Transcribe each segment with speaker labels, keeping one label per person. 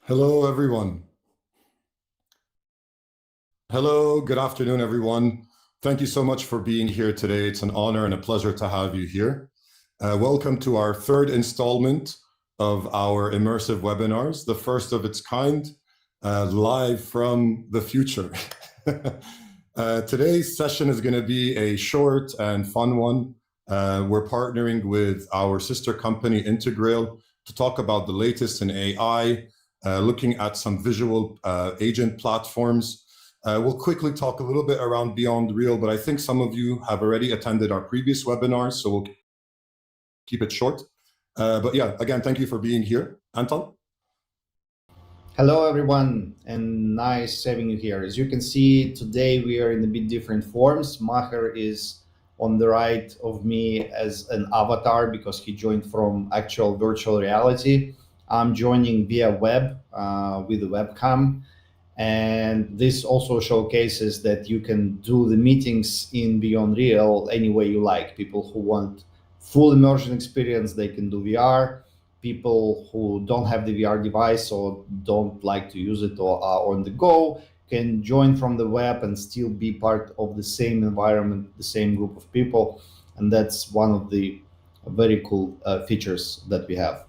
Speaker 1: Hello, everyone. Hello, good afternoon, everyone. Thank you so much for being here today. It's an honor and a pleasure to have you here. Welcome to our third installment of our immersive webinars, the first of its kind, live from the future. Today's session is going to be a short and fun one. We're partnering with our sister company, Integr, to talk about the latest in AI, looking at some visual agent platforms. We'll quickly talk a little bit around BeyondReal, but I think some of you have already attended our previous webinars, so we'll keep it short. But yeah, again, thank you for being here. Anton?
Speaker 2: Hello, everyone, and nice having you here. As you can see, today we are in a bit different forms. Maher is on the right of me as an avatar because he joined from actual virtual reality. I'm joining via web with a webcam. And this also showcases that you can do the meetings in BeyondReal any way you like. People who want full immersion experience, they can do VR. People who don't have the VR device or don't like to use it or are on the go can join from the web and still be part of the same environment, the same group of people. And that's one of the very cool features that we have.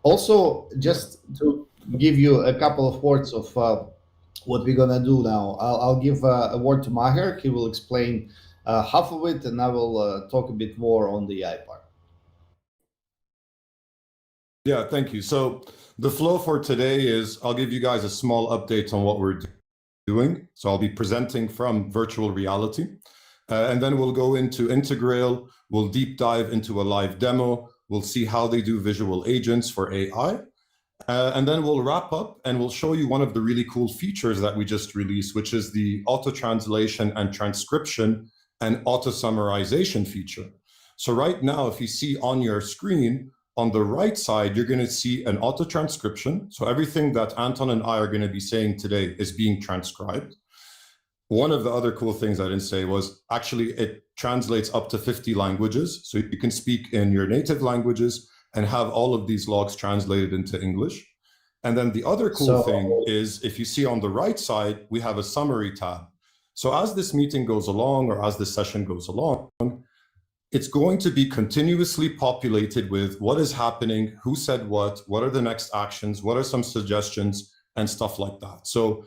Speaker 2: Also, just to give you a couple of words of what we're gonna do now. I'll give a word to Maher. He will explain half of it, and I will talk a bit more on the AI part.
Speaker 1: Yeah, thank you. So the flow for today is I'll give you guys a small update on what we're doing. So I'll be presenting from virtual reality. And then we'll go into Integr. We'll deep dive into a live demo. We'll see how they do visual agents for AI. And then we'll wrap up and we'll show you one of the really cool features that we just released, which is the auto translation and transcription and auto summarization feature. So right now, if you see on your screen, on the right side, you're going to see an auto transcription. So everything that Anton and I are going to be saying today is being transcribed. One of the other cool things I didn't say was actually it translates up to 50 languages. So you can speak in your native languages and have all of these logs translated into English. And then the other cool thing is if you see on the right side, we have a summary tab. So as this meeting goes along or as this session goes along, it's going to be continuously populated with what is happening, who said what are the next actions, what are some suggestions, and stuff like that. So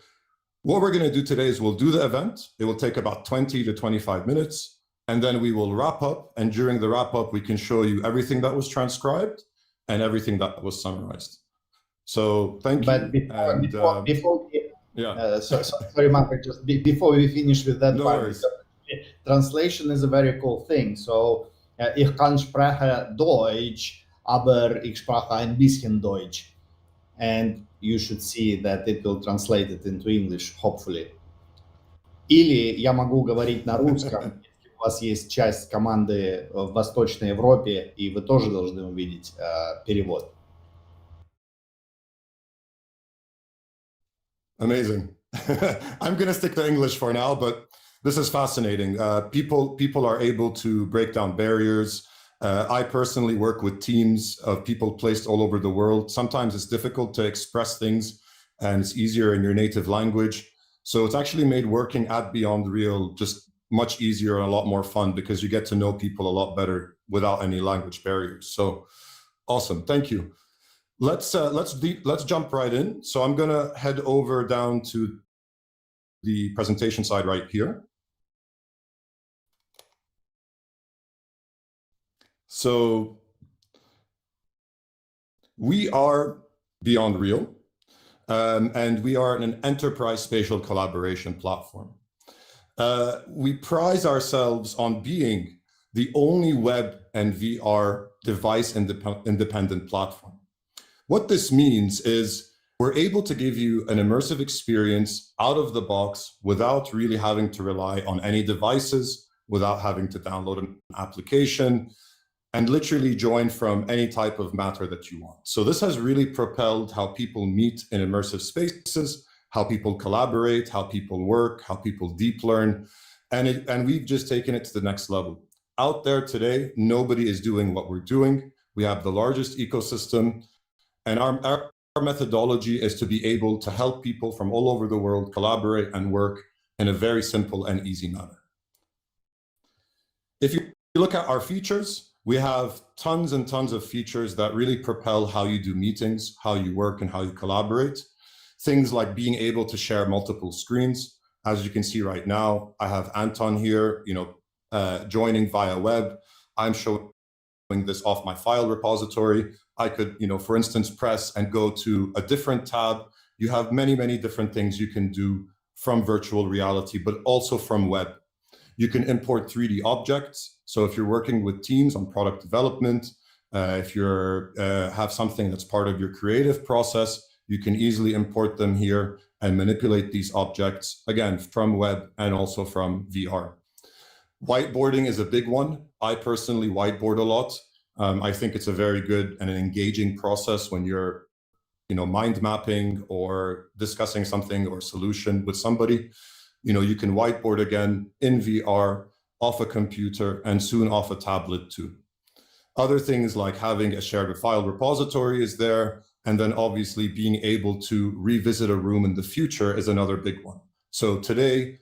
Speaker 1: what we're going to do today is we'll do the event. It will take about 20 to 25 minutes. And then we will wrap up. And during the wrap up, we can show you everything that was transcribed and everything that was summarized. So thank you.
Speaker 2: Sorry, Mark, just before we finish with that part, translation is a very cool thing. So, ich kann sprechen Deutsch, aber ich spreche ein bisschen Deutsch. And you should see that it will translate it into English, hopefully. Или я могу говорить на русском, если у вас есть часть команды в Восточной Европе, и вы тоже должны увидеть перевод.
Speaker 1: Amazing. I'm going to stick to English for now, but this is fascinating. People are able to break down barriers. I personally work with teams of people placed all over the world. Sometimes it's difficult to express things and it's easier in your native language. So it's actually made working at BeyondReal just much easier and a lot more fun because you get to know people a lot better without any language barriers. So awesome, thank you. Let's jump right in. So I'm gonna head over down to the presentation side right here. So we are BeyondReal, and we are an enterprise spatial collaboration platform. We prize ourselves on being the only web and VR device independent platform. What this means is we're able to give you an immersive experience out of the box without really having to rely on any devices, without having to download an application, and literally join from any type of matter that you want. So this has really propelled how people meet in immersive spaces, how people collaborate, how people work, how people deep learn, and we've just taken it to the next level. Out there today, nobody is doing what we're doing. We have the largest ecosystem, and our methodology is to be able to help people from all over the world collaborate and work in a very simple and easy manner. If you look at our features, we have tons and tons of features that really propel how you do meetings, how you work, and how you collaborate. Things like being able to share multiple screens. As you can see right now, I have Anton here, joining via web. I'm showing this off my file repository. I could, for instance, press and go to a different tab. You have many, many different things you can do from virtual reality, but also from web. You can import 3D objects. So if you're working with teams on product development, if you have something that's part of your creative process, you can easily import them here and manipulate these objects, again, from web and also from VR. Whiteboarding is a big one. I personally whiteboard a lot. I think it's a very good and an engaging process when you're mind mapping or discussing something or solution with somebody. You can whiteboard again in VR, off a computer, and soon off a tablet too. Other things like having a shared file repository is there, and then obviously being able to revisit a room in the future is another big one. So today,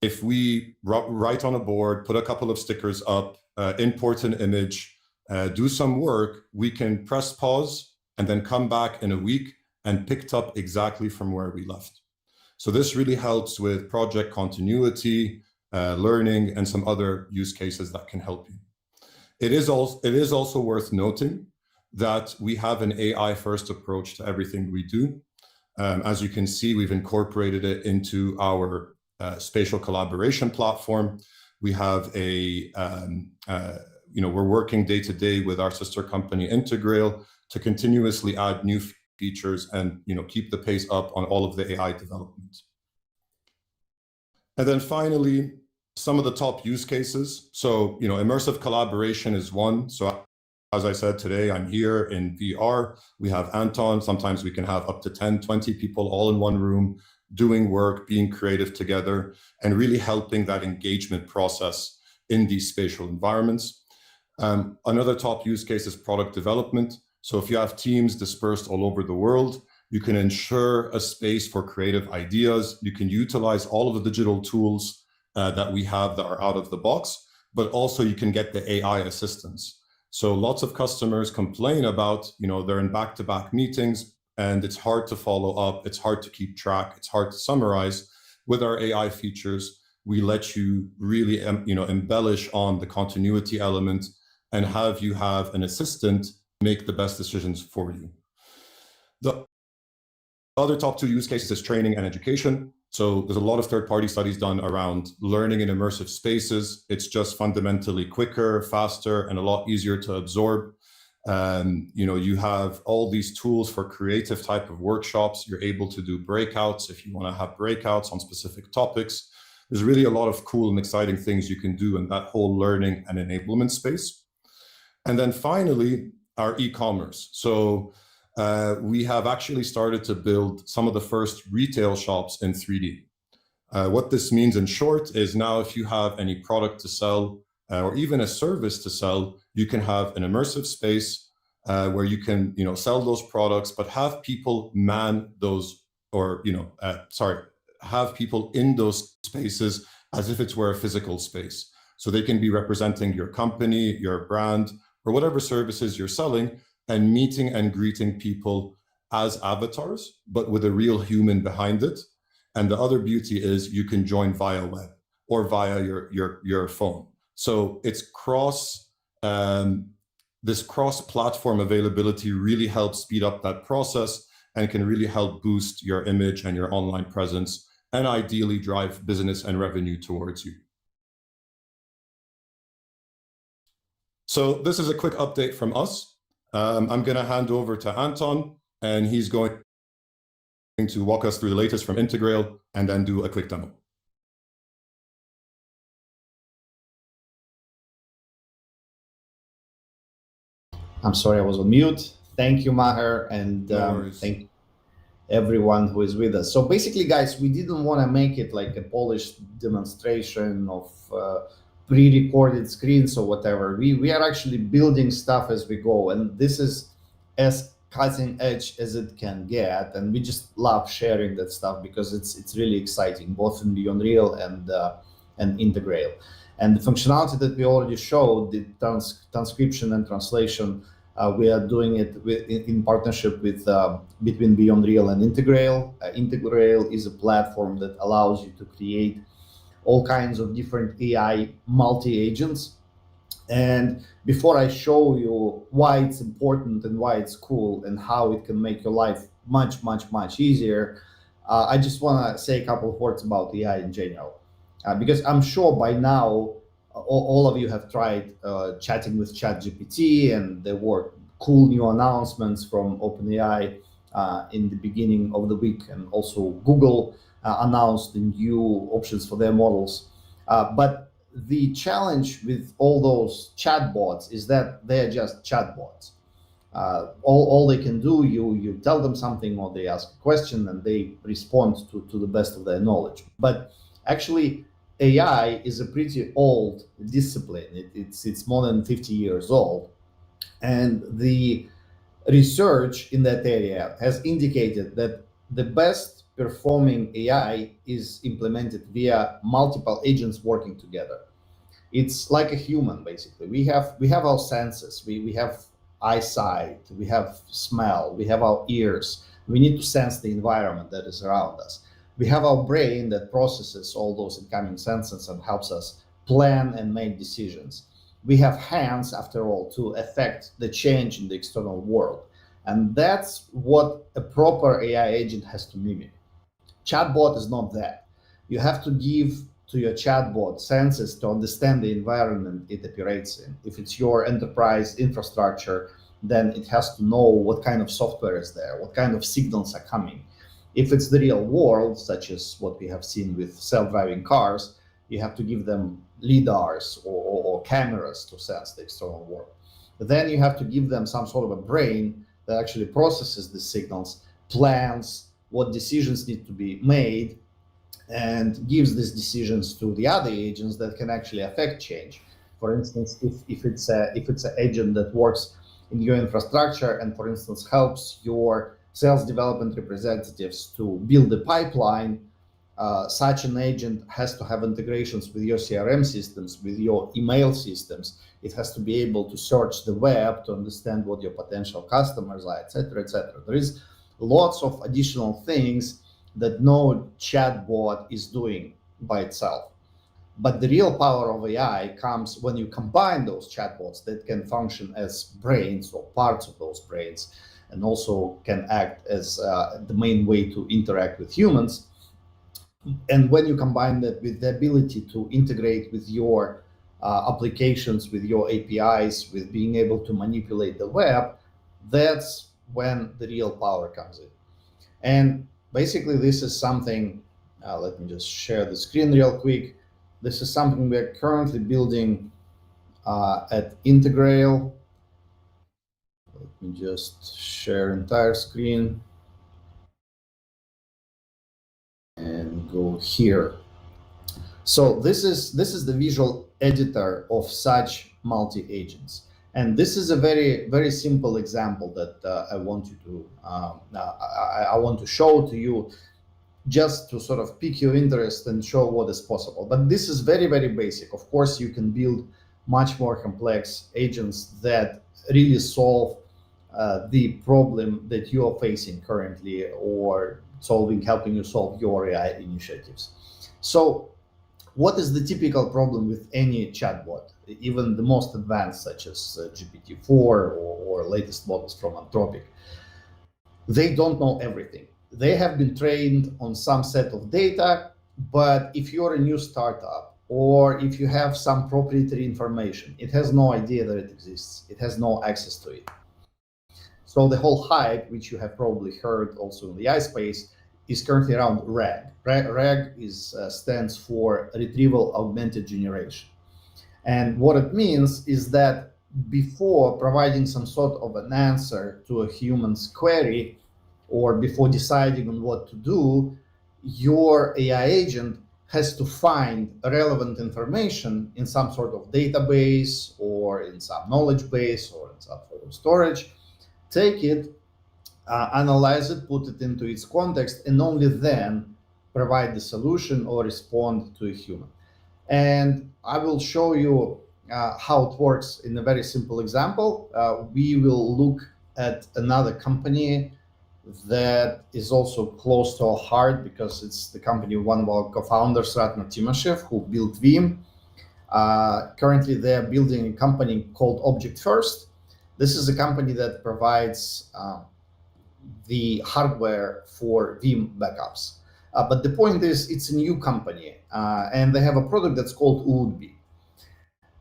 Speaker 1: if we write on a board, put a couple of stickers up, import an image, do some work, we can press pause and then come back in a week and picked up exactly from where we left. So this really helps with project continuity, learning, and some other use cases that can help you. It is also worth noting that we have an AI-first approach to everything we do. As you can see, we've incorporated it into our spatial collaboration platform. We have we're working day to day with our sister company Integr to continuously add new features and keep the pace up on all of the AI development. And then finally, some of the top use cases. So immersive collaboration is one. So as I said, today I'm here in VR. We have Anton. Sometimes we can have up to 10, 20 people all in one room doing work, being creative together, and really helping that engagement process in these spatial environments. Another top use case is product development. So if you have teams dispersed all over the world, you can ensure a space for creative ideas. You can utilize all of the digital tools that we have that are out of the box, but also you can get the AI assistance. So lots of customers complain about, they're in back-to-back meetings and it's hard to follow up, it's hard to keep track, it's hard to summarize. With our AI features, we let you really embellish on the continuity element and have you have an assistant make the best decisions for you. The other top two use cases is training and education. So there's a lot of third-party studies done around learning in immersive spaces. It's just fundamentally quicker, faster, and a lot easier to absorb. You have all these tools for creative type of workshops. You're able to do breakouts if you want to have breakouts on specific topics. There's really a lot of cool and exciting things you can do in that whole learning and enablement space. And then finally, our e-commerce. So we have actually started to build some of the first retail shops in 3D. What this means in short is now if you have any product to sell or even a service to sell, you can have an immersive space where you can sell those products, but have people man those have people in those spaces as if it were a physical space. So they can be representing your company, your brand, or whatever services you're selling, and meeting and greeting people as avatars, but with a real human behind it. And the other beauty is you can join via web or via your phone. So it's this cross-platform availability really helps speed up that process and can really help boost your image and your online presence and ideally drive business and revenue towards you. So this is a quick update from us. I'm going to hand over to Anton, and he's going to walk us through the latest from Integr and then do a quick demo.
Speaker 2: I'm sorry, I was on mute. Thank you, Maher, and thank everyone who is with us. So basically, guys, we didn't want to make it like a polished demonstration of pre-recorded screens or whatever. We are actually building stuff as we go, and this is as cutting edge as it can get, and we just love sharing that stuff because it's really exciting, both in BeyondReal and Integr. And the functionality that we already showed, the transcription and translation, we are doing it in partnership with between BeyondReal and Integr. Integr is a platform that allows you to create all kinds of different AI multi-agents. And before I show you why it's important and why it's cool and how it can make your life much, much, much easier, I just want to say a couple of words about AI in general. Because I'm sure by now, all of you have tried chatting with ChatGPT, and there were cool new announcements from OpenAI in the beginning of the week, and also Google announced the new options for their models. But the challenge with all those chatbots is that they're just chatbots. All they can do, you tell them something or they ask a question and they respond to the best of their knowledge. But actually, AI is a pretty old discipline. It's more than 50 years old. And the research in that area has indicated that the best performing AI is implemented via multiple agents working together. It's like a human, basically. We have our senses. We have eyesight, we have smell, we have our ears. We need to sense the environment that is around us. We have our brain that processes all those incoming senses and helps us plan and make decisions. We have hands, after all, to affect the change in the external world. And that's what a proper AI agent has to mimic. Chatbot is not that. You have to give to your chatbot senses to understand the environment it operates in. If it's your enterprise infrastructure, then it has to know what kind of software is there, what kind of signals are coming. If it's the real world, such as what we have seen with self-driving cars, you have to give them lidars or cameras to sense the external world. But then you have to give them some sort of a brain that actually processes the signals, plans what decisions need to be made, and gives these decisions to the other agents that can actually affect change. For instance, if it's an agent that works in your infrastructure and, for instance, helps your sales development representatives to build a pipeline, such an agent has to have integrations with your CRM systems, with your email systems. It has to be able to search the web to understand what your potential customers are, etc., etc. There is lots of additional things that no chatbot is doing by itself. But the real power of AI comes when you combine those chatbots that can function as brains or parts of those brains, and also can act as the main way to interact with humans. And when you combine that with the ability to integrate with your applications, with your APIs, with being able to manipulate the web, that's when the real power comes in. And basically, this is something, let me just share the screen real quick. This is something we're currently building at Integr. Let me just share entire screen and go here. So this is the visual editor of such multi-agents. And this is a very, very simple example that I want to show to you, just to sort of pique your interest and show what is possible. But this is very, very basic. Of course, you can build much more complex agents that really solve the problem that you are facing currently, or helping you solve your AI initiatives. So what is the typical problem with any chatbot, even the most advanced, such as GPT-4 or latest models from Anthropic? They don't know everything. They have been trained on some set of data, but if you're a new startup, or if you have some proprietary information, it has no idea that it exists. It has no access to it. So the whole hype, which you have probably heard also in the AI space, is currently around RAG. RAG stands for Retrieval Augmented Generation. And what it means is that before providing some sort of an answer to a human's query, or before deciding on what to do, your AI agent has to find relevant information in some sort of database, or in some knowledge base, or in some sort of storage, take it, analyze it, put it into its context, and only then provide the solution or respond to a human. And I will show you how it works in a very simple example. We will look at another company that is also close to our heart because it's the company of one of our co-founders, Ratner Timoshev, who built Vim. Currently, they're building a company called Object First. This is a company that provides the hardware for Vim backups. But the point is, it's a new company, and they have a product that's called Woodbe.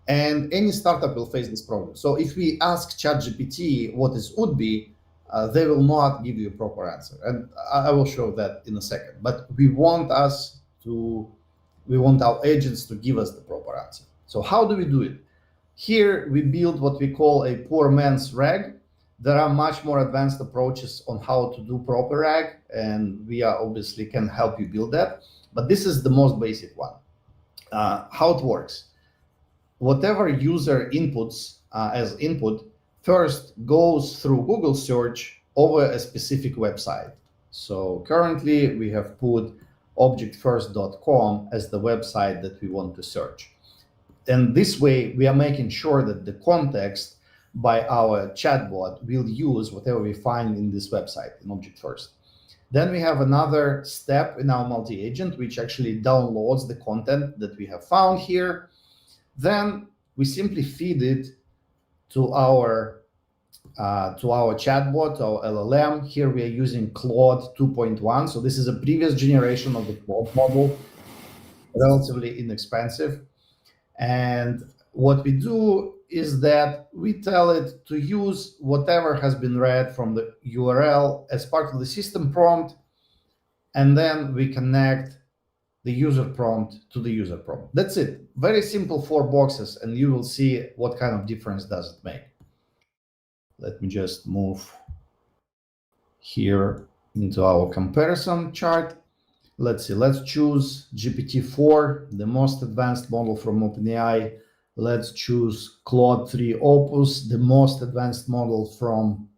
Speaker 2: And any startup will face this problem. So if we ask ChatGPT what is Woodbe, they will not give you a proper answer. And I will show that in a second. But we want our agents to give us the proper answer. So how do we do it? Here we build what we call a poor man's RAG. There are much more advanced approaches on how to do proper RAG, and we obviously can help you build that. But this is the most basic one. How it works. Whatever user inputs as input first goes through Google search over a specific website. So currently we have put objectfirst.com as the website that we want to search. And this way we are making sure that the context by our chatbot will use whatever we find in this website in Object First. Then we have another step in our multi-agent, which actually downloads the content that we have found here. Then we simply feed it to our chatbot, our LLM. Here we are using Claude 2.1. So this is a previous generation of the Claude model, relatively inexpensive. And what we do is that we tell it to use whatever has been read from the URL as part of the system prompt, and then we connect the user prompt to the user prompt. That's it. Very simple 4 boxes, and you will see what kind of difference does it make. Let me just move here into our comparison chart. Let's see, let's choose GPT-4, the most advanced model from OpenAI. Let's choose Claude 3 Opus, the most advanced model from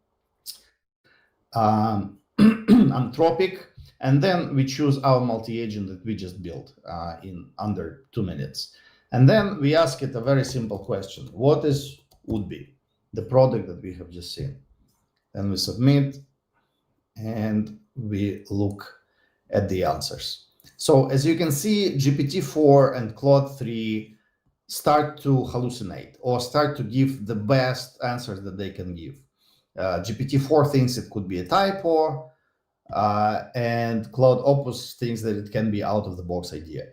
Speaker 2: Anthropic. And then we choose our multi-agent that we just built in under 2 minutes. And then we ask it a very simple question. What is Woodbe, the product that we have just seen? And we submit, and we look at the answers. So as you can see, GPT-4 and Claude 3 start to hallucinate or start to give the best answers that they can give. GPT-4 thinks it could be a typo, and Claude Opus thinks that it can be out of the box idea.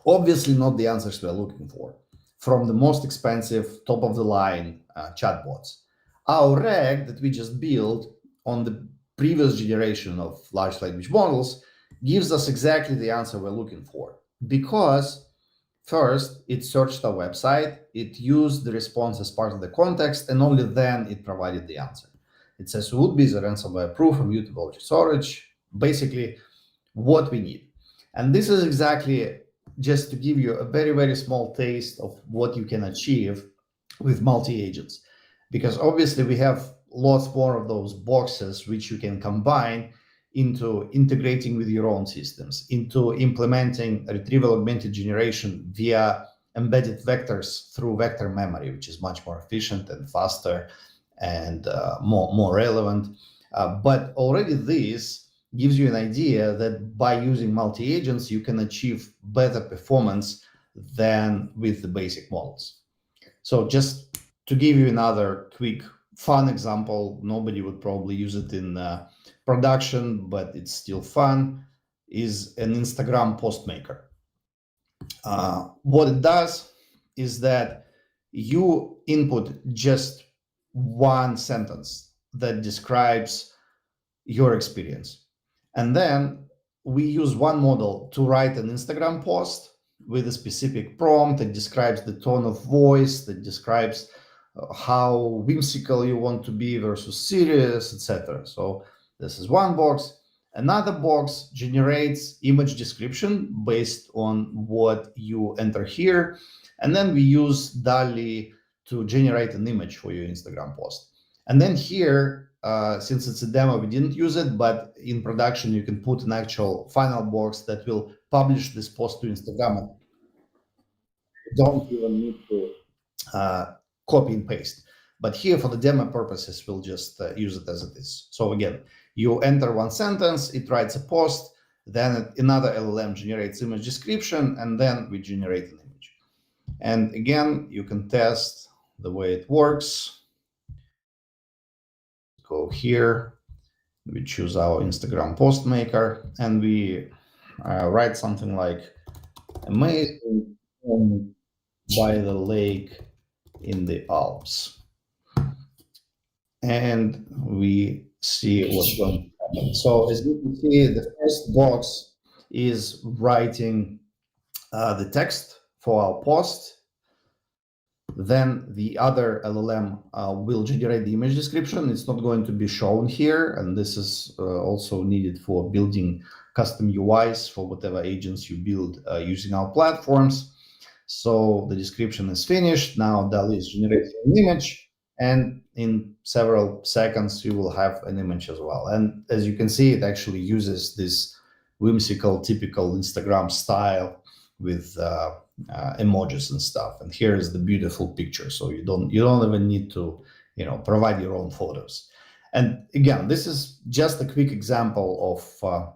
Speaker 2: Obviously not the answers we're looking for from the most expensive, top of the line chatbots. Our RAG that we just built on the previous generation of large language models gives us exactly the answer we're looking for, because first it searched our website, it used the response as part of the context, and only then it provided the answer. It says Woodbe is a ransomware proof from mutable object storage, basically what we need. And this is exactly just to give you a very, very small taste of what you can achieve with multi-agents, because obviously we have lots more of those boxes which you can combine into integrating with your own systems, into implementing retrieval augmented generation via embedded vectors through vector memory, which is much more efficient and faster and more relevant. But already this gives you an idea that by using multi-agents, you can achieve better performance than with the basic models. So just to give you another quick fun example, nobody would probably use it in production, but it's still fun, is an Instagram post maker. What it does is that you input just one sentence that describes your experience. And then we use one model to write an Instagram post with a specific prompt that describes the tone of voice, that describes how whimsical you want to be versus serious, etc. So this is one box. Another box generates image description based on what you enter here. And then we use DALL-E to generate an image for your Instagram post. And then here since it's a demo, we didn't use it, but in production, you can put an actual final box that will publish this post to Instagram. You don't even need to copy and paste. But here, for the demo purposes, we'll just use it as it is. So again, you enter one sentence, it writes a post, then another LLM generates image description, and then we generate an image. And again, you can test the way it works. Go here, we choose our Instagram post maker, and we write something like, amazing by the lake in the Alps. And we see what's going to happen. So as you can see, the first box is writing the text for our post. Then the other LLM will generate the image description. It's not going to be shown here. And this is also needed for building custom UIs for whatever agents you build using our platforms. So the description is finished. Now DALL-E is generating an image, and in several seconds, you will have an image as well. And as you can see, it actually uses this whimsical, typical Instagram style with emojis and stuff. And here is the beautiful picture. So you don't even need to, provide your own photos. And again, this is just a quick example of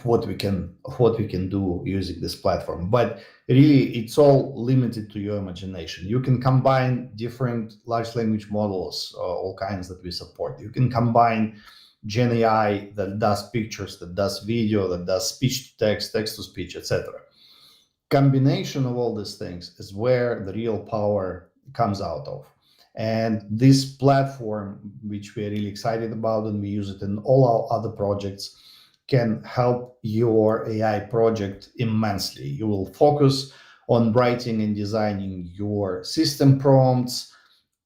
Speaker 2: what we can do using this platform. But really, it's all limited to your imagination. You can combine different large language models, all kinds that we support. You can combine Gen AI that does pictures, that does video, that does speech to text, text to speech, etc. Combination of all these things is where the real power comes out of. And this platform, which we're really excited about, and we use it in all our other projects, can help your AI project immensely. You will focus on writing and designing your system prompts,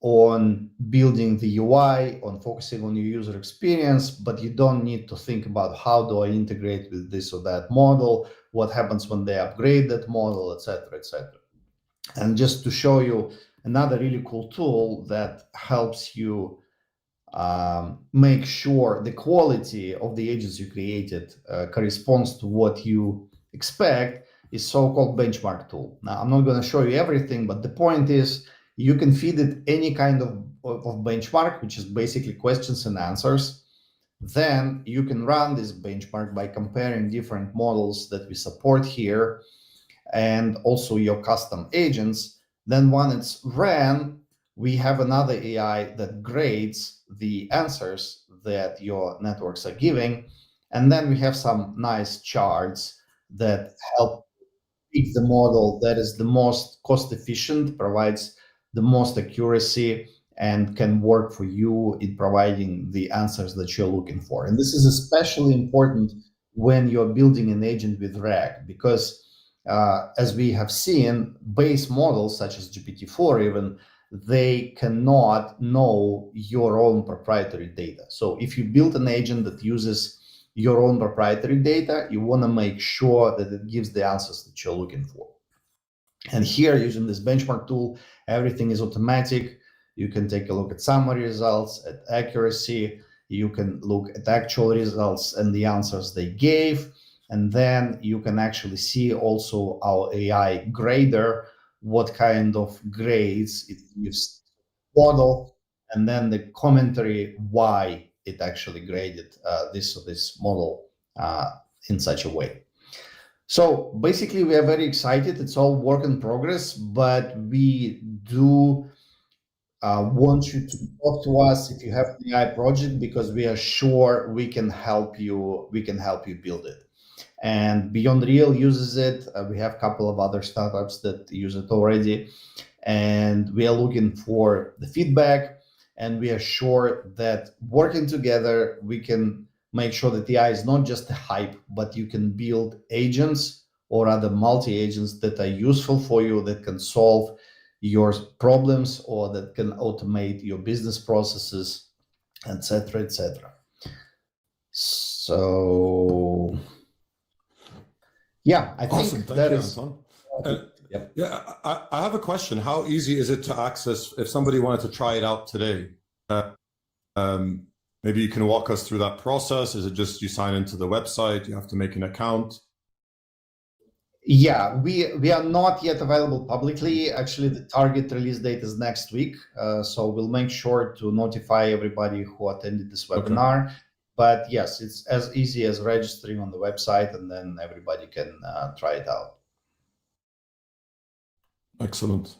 Speaker 2: on building the UI, on focusing on your user experience, but you don't need to think about how do I integrate with this or that model, what happens when they upgrade that model, etc., etc. And just to show you another really cool tool that helps you make sure the quality of the agents you created corresponds to what you expect is so-called benchmark tool. Now, I'm not going to show you everything, but the point is you can feed it any kind of benchmark, which is basically questions and answers. Then you can run this benchmark by comparing different models that we support here and also your custom agents. Then when it's ran, we have another AI that grades the answers that your networks are giving. And then we have some nice charts that help pick the model that is the most cost efficient, provides the most accuracy, and can work for you in providing the answers that you're looking for. And this is especially important when you're building an agent with RAG, because as we have seen, base models such as GPT-4 even, they cannot know your own proprietary data. So if you build an agent that uses your own proprietary data, you want to make sure that it gives the answers that you're looking for. And here, using this benchmark tool, everything is automatic. You can take a look at summary results, at accuracy. You can look at actual results and the answers they gave. And then you can actually see also our AI grader, what kind of grades it gives model, and then the commentary why it actually graded this model in such a way. So basically, we are very excited. It's all work in progress, but we do want you to talk to us if you have an AI project, because we are sure we can help you. We can help you build it. And BeyondReal uses it. We have a couple of other startups that use it already, and we are looking for the feedback. And we are sure that working together, we can make sure that AI is not just a hype, but you can build agents or other multi-agents that are useful for you, that can solve your problems or that can automate your business processes, etc., etc. So, yeah, I
Speaker 1: awesome.
Speaker 2: think
Speaker 1: Thank you,
Speaker 2: is.
Speaker 1: Anton. Yeah, I have a question. How easy is it to access if somebody wanted to try it out today? Maybe you can walk us through that process. Is it just you sign into the website, you have to make an account?
Speaker 2: Yeah, we are not yet available publicly. Actually, the target release date is next week. So we'll make sure to notify everybody who attended this webinar. Okay. But yes, it's as easy as registering on the website, and then everybody can try it out.
Speaker 1: Excellent.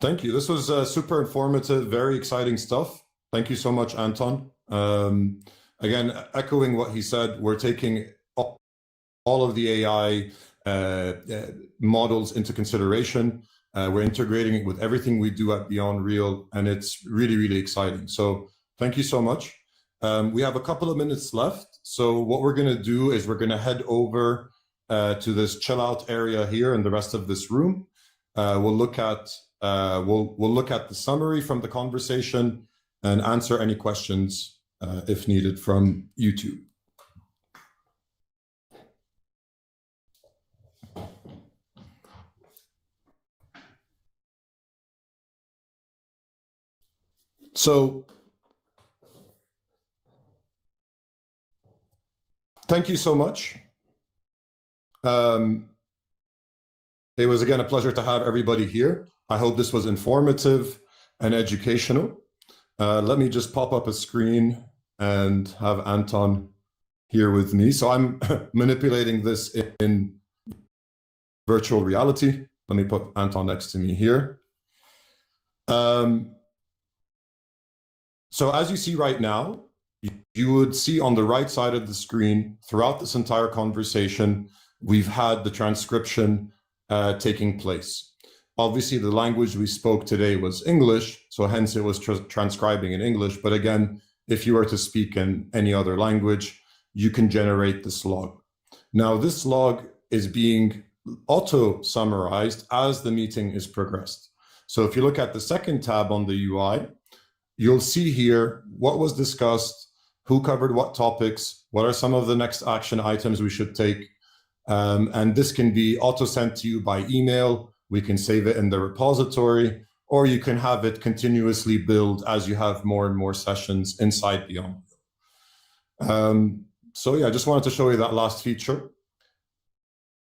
Speaker 1: Thank you. This was super informative, very exciting stuff. Thank you so much, Anton. Again, echoing what he said, we're taking all of the AI models into consideration. We're integrating it with everything we do at BeyondReal, and it's really, really exciting. So thank you so much. We have a couple of minutes left. So what we're going to do is we're going to head over to this chill out area here in the rest of this room. We'll look at the summary from the conversation and answer any questions if needed from YouTube. So thank you so much. It was again a pleasure to have everybody here. I hope this was informative and educational. Let me just pop up a screen and have Anton here with me. So I'm manipulating this in virtual reality. Let me put Anton next to me here. So as you see right now, you would see on the right side of the screen, throughout this entire conversation, we've had the transcription taking place. Obviously, the language we spoke today was English, so hence it was transcribing in English. But again, if you were to speak in any other language, you can generate this log. Now, this log is being auto-summarized as the meeting is progressed. So if you look at the second tab on the UI, you'll see here what was discussed, who covered what topics, what are some of the next action items we should take. And this can be auto-sent to you by email. We can save it in the repository, or you can have it continuously build as you have more and more sessions inside Beyond. So yeah, I just wanted to show you that last feature.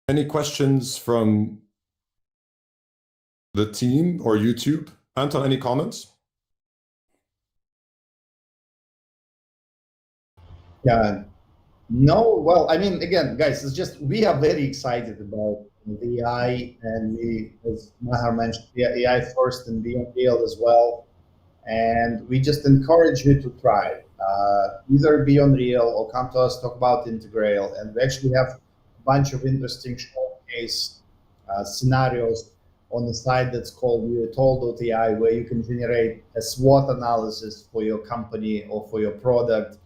Speaker 1: Any questions from the team or YouTube? Anton, any comments?
Speaker 2: Yeah, no, well, I mean, again, guys, it's just we are very excited about the AI, and we, as Mahar mentioned, the AI first and BeyondReal as well. And we just encourage you to try either BeyondReal or come to us, talk about Integr. And we actually have a bunch of interesting showcase scenarios on the site that's called tool.ai, where you can generate a SWOT analysis for your company or for your product.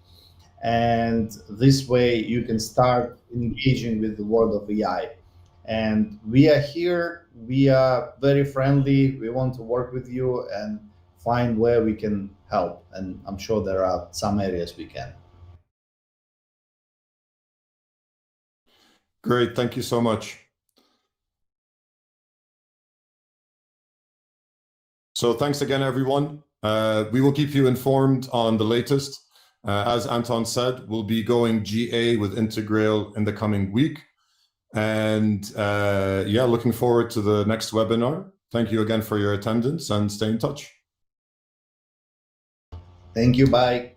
Speaker 2: And this way you can start engaging with the world of AI. And we are here, we are very friendly, we want to work with you and find where we can help. And I'm sure there are some areas we can.
Speaker 1: Great, thank you so much. So thanks again, everyone. We will keep you informed on the latest. As Anton said, we'll be going GA with Integr in the coming week. And yeah, looking forward to the next webinar. Thank you again for your attendance, and stay in touch.
Speaker 2: Thank you, bye.